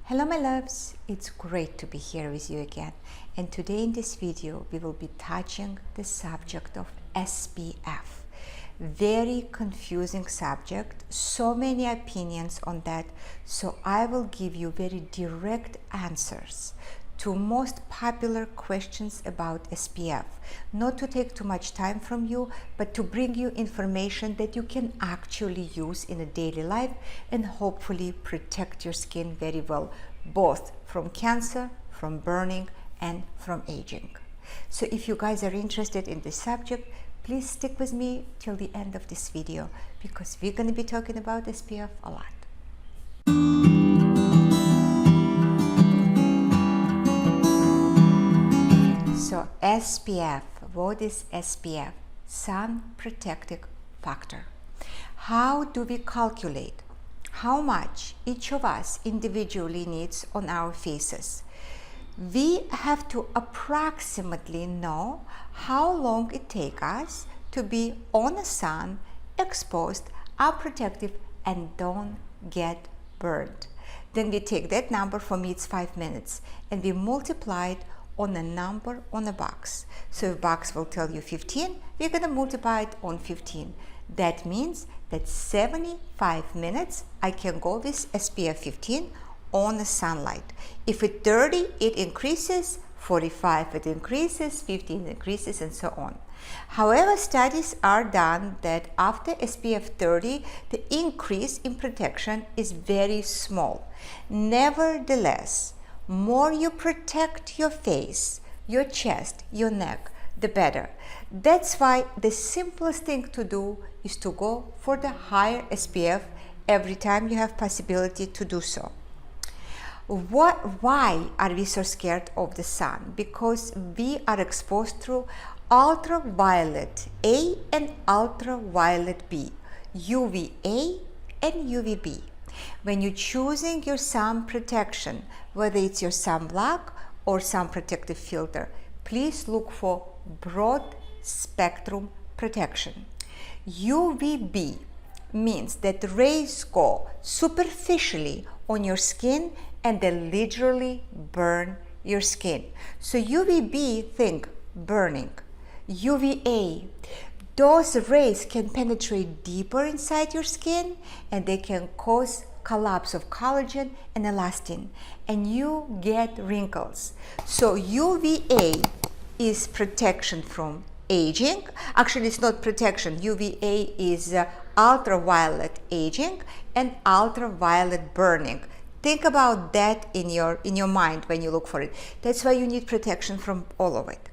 Hello my loves, it's great to be here with you again, and today in this video we will be touching the subject of SPF. Very confusing subject, so many opinions on that, so I will give you very direct answers to most popular questions about SPF, not to take too much time from you, but to bring you information that you can actually use in a daily life and hopefully protect your skin very well, both from cancer, from burning, and from aging. So if you guys are interested in this subject, please stick with me till the end of this video, because we're going to be talking about SPF a lot. So SPF, what is SPF? Sun Protective Factor. How do we calculate how much each of us individually needs on our faces? We have to approximately know how long it takes us to be on the sun, exposed, are protective, and don't get burned. Then we take that number, for me it's 5 minutes, and we multiply it on a number on a box. So if box will tell you 15, we're going to multiply it on 15. That means that 75 minutes I can go with SPF 15 on the sunlight. If it's 30, it increases, 45 it increases, 15 increases, and so on. However, studies are done that after SPF 30, the increase in protection is very small. Nevertheless, more you protect your face, your chest, your neck, the better. That's why the simplest thing to do is to go for the higher SPF every time you have possibility to do so. Why are we so scared of the sun? Because we are exposed through ultraviolet A and ultraviolet B, UVA and UVB. When you're choosing your sun protection, whether it's your sunblock or sun protective filter, please look for broad spectrum protection. UVB means that the rays go superficially on your skin and they literally burn your skin. So UVB, think burning. UVA, those rays can penetrate deeper inside your skin and they can cause collapse of collagen and elastin, and you get wrinkles. So UVA is protection from aging. Actually, it's not protection. UVA is ultraviolet aging and ultraviolet burning. Think about that in your mind when you look for it. That's why you need protection from all of it.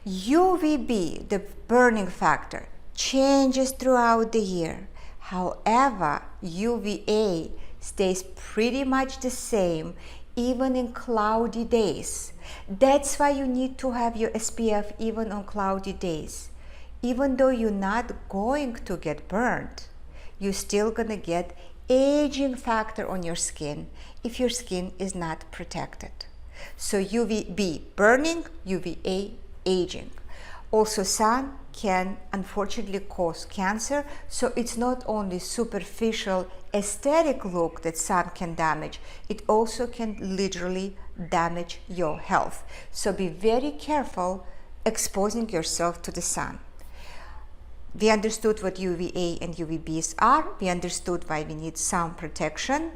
UVB, the burning factor, changes throughout the year. However, UVA stays pretty much the same even in cloudy days. That's why you need to have your SPF even on cloudy days. Even though you're not going to get burned, you're still gonna get aging factor on your skin if your skin is not protected. So UVB burning, UVA aging. Also, sun can unfortunately cause cancer, so it's not only superficial aesthetic look that sun can damage, it also can literally damage your health. So be very careful exposing yourself to the sun. We understood what UVA and UVBs are, we understood why we need sun protection,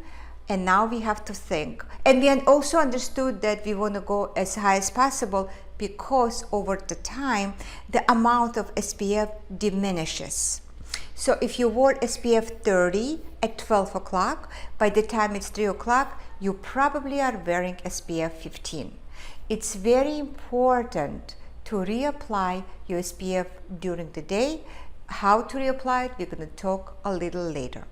and now we have to think. And we also understood that we want to go as high as possible because over the time, the amount of SPF diminishes. So if you wore SPF 30 at 12 o'clock, by the time it's 3 o'clock, you probably are wearing SPF 15. It's very important to reapply your SPF during the day. How to reapply it, we're going to talk a little later.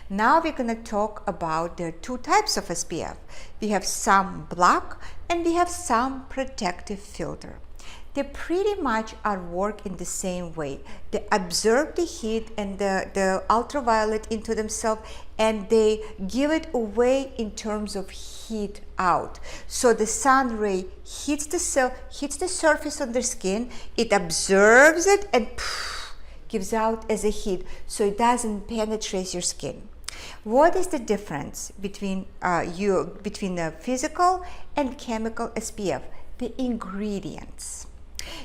Now we're going to talk about the two types of SPF. We have Sunblock and we have Sun Protective Filter. They pretty much are work in the same way. They absorb the heat and the ultraviolet into themselves, and they give it away in terms of heat out. So the sun ray hits the surface on the skin, it absorbs it and gives out as a heat, so it doesn't penetrate your skin. What is the difference between between the physical and chemical SPF? The ingredients.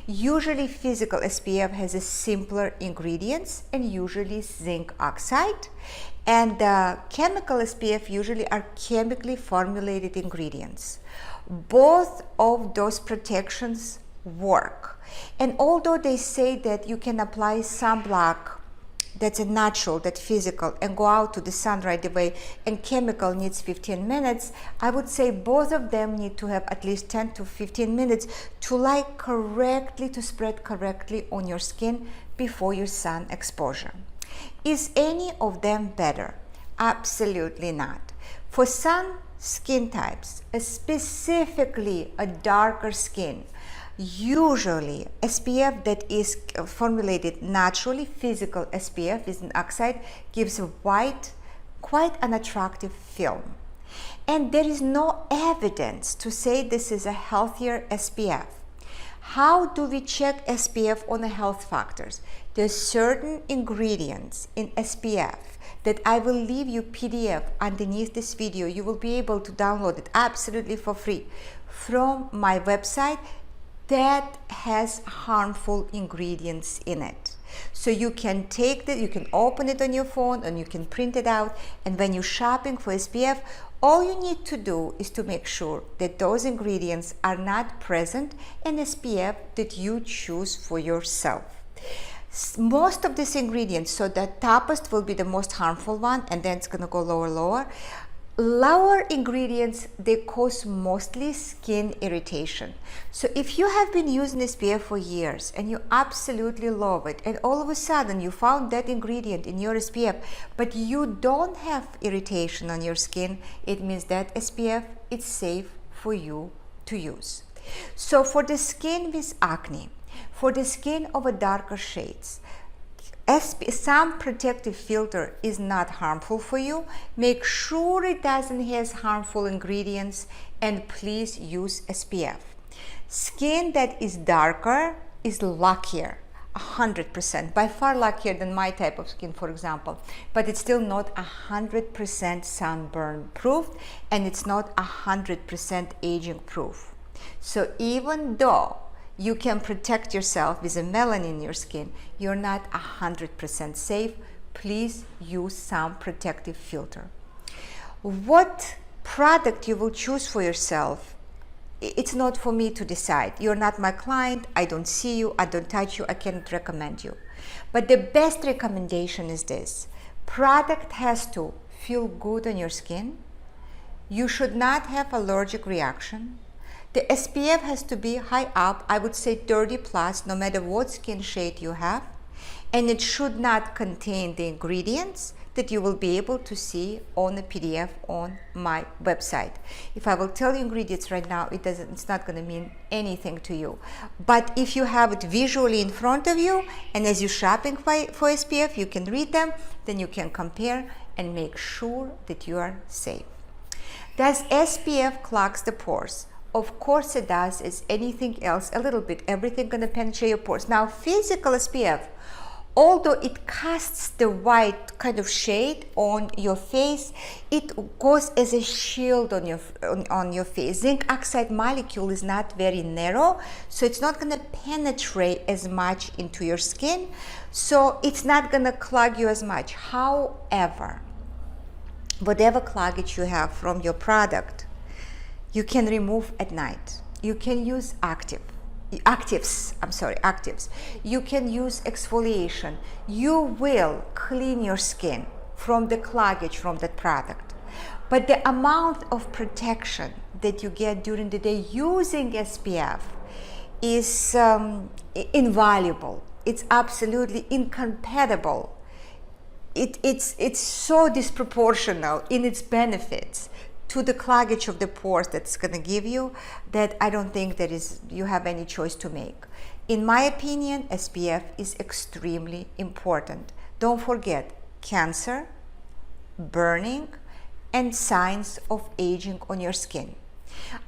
Usually physical SPF has a simpler ingredients and usually zinc oxide, and chemical SPF usually are chemically formulated ingredients. Both of those protections work, and although they say that you can apply sunblock that's a natural, that physical, and go out to the sun right away, and chemical needs 15 minutes, I would say both of them need to have at least 10 to 15 minutes to lie correctly, to spread correctly on your skin before your sun exposure. Is any of them better? Absolutely not. For some skin types, specifically a darker skin, usually SPF that is formulated naturally, physical SPF is an oxide, gives a white, quite an attractive film. And there is no evidence to say this is a healthier SPF. How do we check SPF on the health factors? There's certain ingredients in SPF that I will leave you PDF underneath this video. You will be able to download it absolutely for free from my website that has harmful ingredients in it. So you can take that, you can open it on your phone and you can print it out, and when you're shopping for SPF, all you need to do is to make sure that those ingredients are not present in SPF that you choose for yourself. Most of these ingredients, so the toppest will be the most harmful one, and then it's going to go lower. Lower ingredients, they cause mostly skin irritation. So if you have been using SPF for years and you absolutely love it, and all of a sudden you found that ingredient in your SPF, but you don't have irritation on your skin, it means that SPF is safe for you to use. So for the skin with acne, for the skin of a darker shades, some protective filter is not harmful for you. Make sure it doesn't have harmful ingredients, and please use SPF. Skin that is darker is luckier, 100%, by far luckier than my type of skin, for example, but it's still not 100% sunburn proof, and it's not 100% aging proof. So even though you can protect yourself with a melanin in your skin, you're not 100% safe. Please use some protective filter. What product you will choose for yourself, it's not for me to decide. You're not my client, I don't see you, I don't touch you, I can't recommend you. But the best recommendation is this: product has to feel good on your skin, you should not have allergic reaction, the SPF has to be high up, I would say 30 plus, no matter what skin shade you have, and it should not contain the ingredients that you will be able to see on the PDF on my website. If I will tell you ingredients right now, it's not going to mean anything to you. But if you have it visually in front of you, and as you're shopping for SPF, you can read them, then you can compare and make sure that you are safe. Does SPF clogs the pores? Of course it does. As anything else, a little bit. Everything gonna penetrate your pores. Now, physical SPF, although it casts the white kind of shade on your face, it goes as a shield on your face. Zinc oxide molecule is not very narrow, so it's not gonna penetrate as much into your skin, so it's not gonna clog you as much. However, whatever cloggage you have from your product, you can remove at night. You can use actives. You can use exfoliation. You will clean your skin from the cloggage from that product. But the amount of protection that you get during the day using SPF is invaluable. It's absolutely incompatible. It's so disproportional in its benefits to the cloggage of the pores that's going to give you, that I don't think you have any choice to make. In my opinion, SPF is extremely important. Don't forget cancer, burning, and signs of aging on your skin.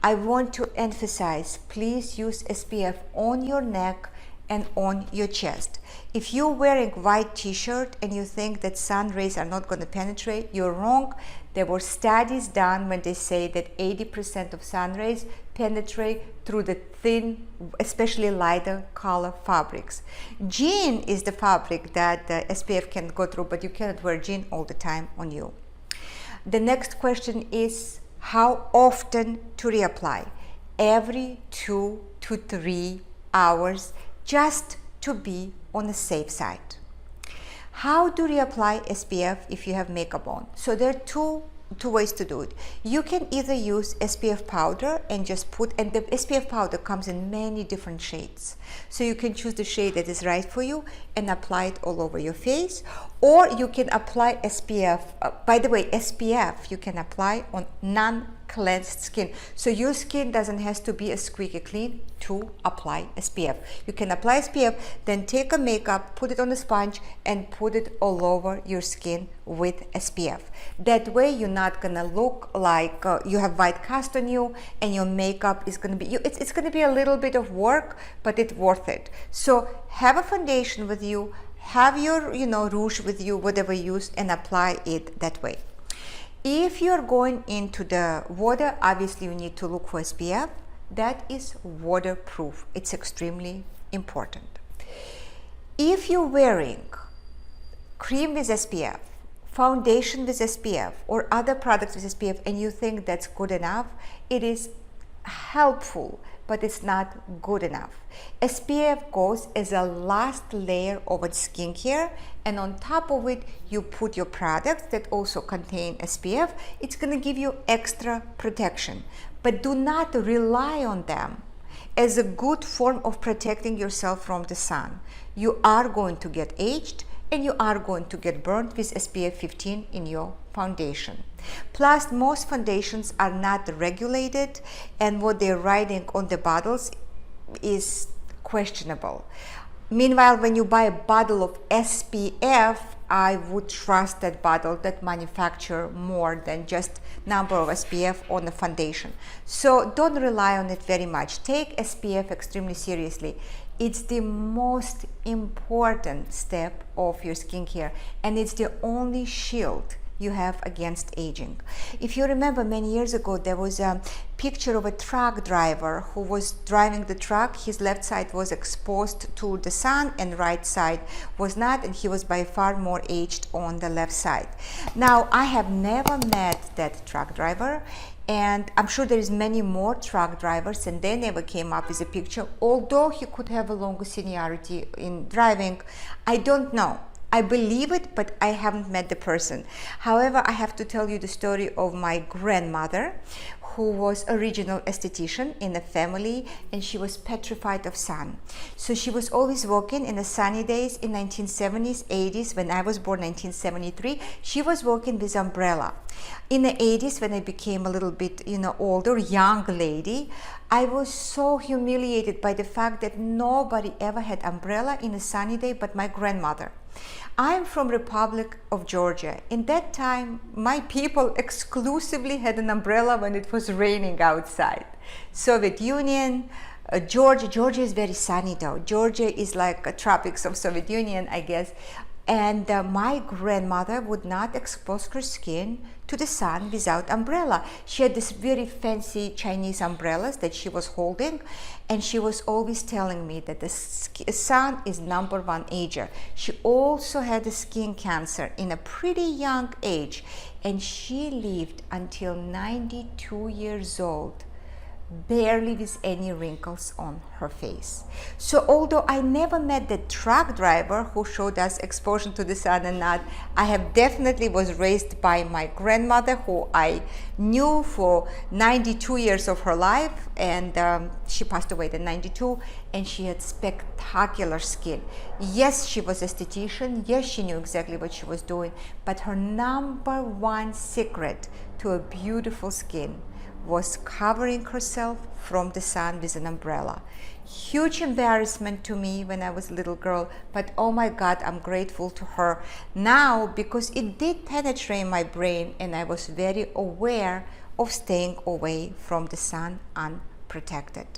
I want to emphasize, please use SPF on your neck and on your chest. If you're wearing white t-shirt and you think that sun rays are not going to penetrate, you're wrong. There were studies done when they say that 80% of sun rays penetrate through the thin, especially lighter color fabrics. Jean is the fabric that the SPF can go through, but you cannot wear jean all the time on you. The next question is how often to reapply. Every 2 to 3 hours, just to be on the safe side. How to reapply SPF if you have makeup on? So there are two ways to do it. You can either use SPF powder and just put, and the SPF powder comes in many different shades. So you can choose the shade that is right for you and apply it all over your face. Or you can apply SPF, by the way, SPF you can apply on non-cleansed skin. So your skin doesn't have to be a squeaky clean to apply SPF. You can apply SPF, then take a makeup, put it on a sponge and put it all over your skin with SPF. That way you're not gonna look like you have white cast on you and your makeup is gonna be, it's gonna be a little bit of work, but it's worth it. So have a foundation with you, have your rouge with you, whatever you use, and apply it that way. If you're going into the water, obviously you need to look for SPF that is waterproof. It's extremely important. If you're wearing cream with SPF, foundation with SPF, or other products with SPF, and you think that's good enough, it is helpful, but it's not good enough. SPF goes as a last layer of a skincare, and on top of it you put your products that also contain SPF. It's going to give you extra protection, but do not rely on them as a good form of protecting yourself from the sun. You are going to get aged and you are going to get burnt with SPF 15 in your foundation. Plus, most foundations are not regulated, and what they're writing on the bottles is questionable. Meanwhile, when you buy a bottle of SPF, I would trust that bottle, that manufacturer, more than just number of SPF on the foundation. So don't rely on it very much. Take SPF extremely seriously. It's the most important step of your skincare, and it's the only shield you have against aging. If you remember, many years ago there was a picture of a truck driver who was driving the truck. His left side was exposed to the sun and right side was not, and he was by far more aged on the left side. Now, I have never met that truck driver, and I'm sure there is many more truck drivers, and they never came up with a picture. Although he could have a longer seniority in driving, I don't know. I believe it, but I haven't met the person. However, I have to tell you the story of my grandmother, who was a regional esthetician in a family, and she was petrified of sun. So she was always working in the sunny days in 1970s, 80s. When I was born, 1973, she was working with umbrella. In the 80s, when I became a little bit, older, young lady, I was so humiliated by the fact that nobody ever had umbrella in a sunny day but my grandmother. I'm from Republic of Georgia. In that time, my people exclusively had an umbrella when it was raining outside. Soviet Union, Georgia is very sunny though. Georgia is like a tropics of Soviet Union, I guess. And my grandmother would not expose her skin to the sun without umbrella. She had this very fancy Chinese umbrellas that she was holding, and she was always telling me that the sun is #1 ager. She also had a skin cancer in a pretty young age, and she lived until 92 years old, barely with any wrinkles on her face. So although I never met the truck driver who showed us exposure to the sun and not, I have definitely was raised by my grandmother, who I knew for 92 years of her life, and she passed away at 92, and she had spectacular skin. Yes, she was an esthetician. Yes, she knew exactly what she was doing, but her #1 secret to a beautiful skin was covering herself from the sun with an umbrella. Huge embarrassment to me when I was a little girl, but oh my God, I'm grateful to her now, because it did penetrate my brain and I was very aware of staying away from the sun unprotected.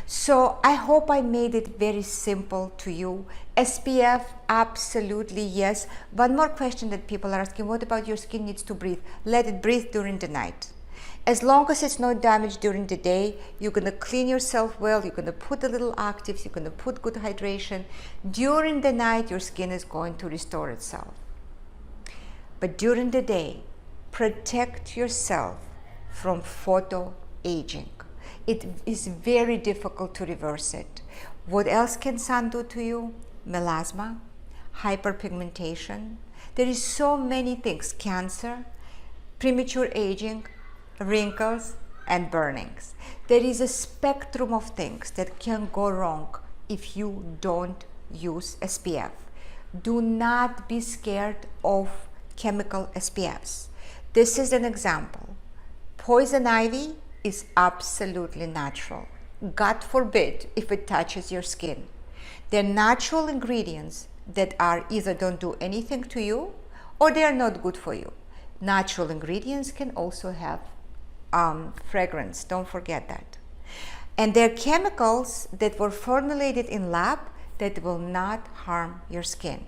So I hope I made it very simple to you. SPF, absolutely yes. One more question that people are asking, what about your skin needs to breathe? Let it breathe during the night. As long as it's not damaged during the day, you're going to clean yourself well, you're going to put a little actives, you're going to put good hydration. During the night, your skin is going to restore itself. But during the day, protect yourself from photo aging. It is very difficult to reverse it. What else can sun do to you? Melasma, hyperpigmentation. There is so many things. Cancer, premature aging, wrinkles, and burnings. There is a spectrum of things that can go wrong if you don't use SPF. Do not be scared of chemical SPFs. This is an example. Poison ivy is absolutely natural. God forbid if it touches your skin. They're natural ingredients that are either don't do anything to you or they are not good for you. Natural ingredients can also have fragrance, don't forget that. And they're chemicals that were formulated in lab that will not harm your skin.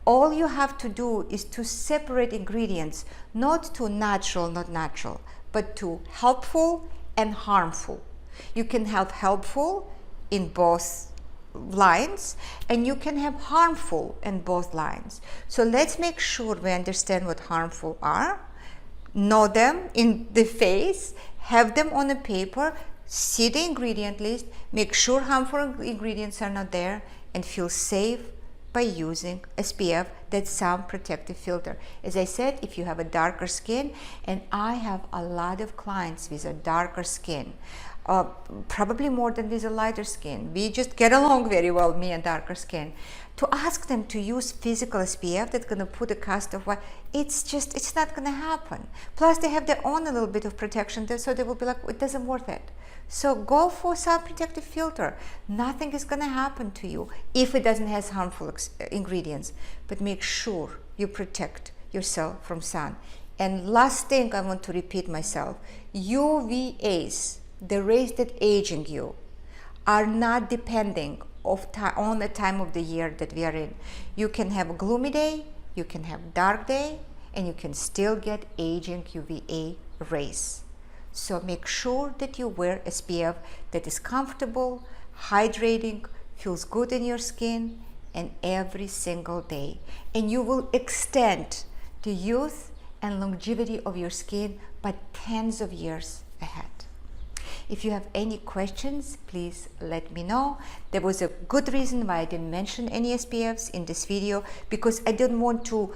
All you have to do is to separate ingredients, not to natural, not natural, but to helpful and harmful. You can have helpful in both lines and you can have harmful in both lines. So let's make sure we understand what harmful are, know them in the face, have them on a paper, see the ingredient list, make sure harmful ingredients are not there, and feel safe by using SPF, that's sun protective filter. As I said, if you have a darker skin, and I have a lot of clients with a darker skin, probably more than with a lighter skin. We just get along very well, me and darker skin. To ask them to use physical SPF that's going to put a cast of white, it's not going to happen. Plus they have their own a little bit of protection there, so they will be like, it doesn't worth it. So go for sun protective filter. Nothing is going to happen to you if it doesn't have harmful ingredients. But make sure you protect yourself from sun. And last thing I want to repeat myself, UVAs, the rays that aging you, are not depending on the time of the year that we are in. You can have a gloomy day, you can have dark day, and you can still get aging UVA rays. So make sure that you wear SPF that is comfortable, hydrating, feels good in your skin, and every single day. And you will extend the youth and longevity of your skin by tens of years ahead. If you have any questions, please let me know. There was a good reason why I didn't mention any SPFs in this video, because I didn't want to,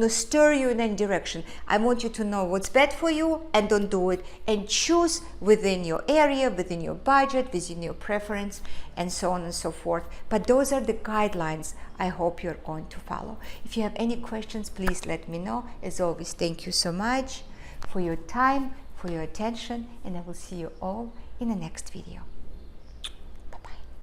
stir you in any direction. I want you to know what's bad for you and don't do it, and choose within your area, within your budget, within your preference, and so on and so forth. But those are the guidelines I hope you're going to follow. If you have any questions, please let me know. As always, thank you so much for your time, for your attention, and I will see you all in the next video.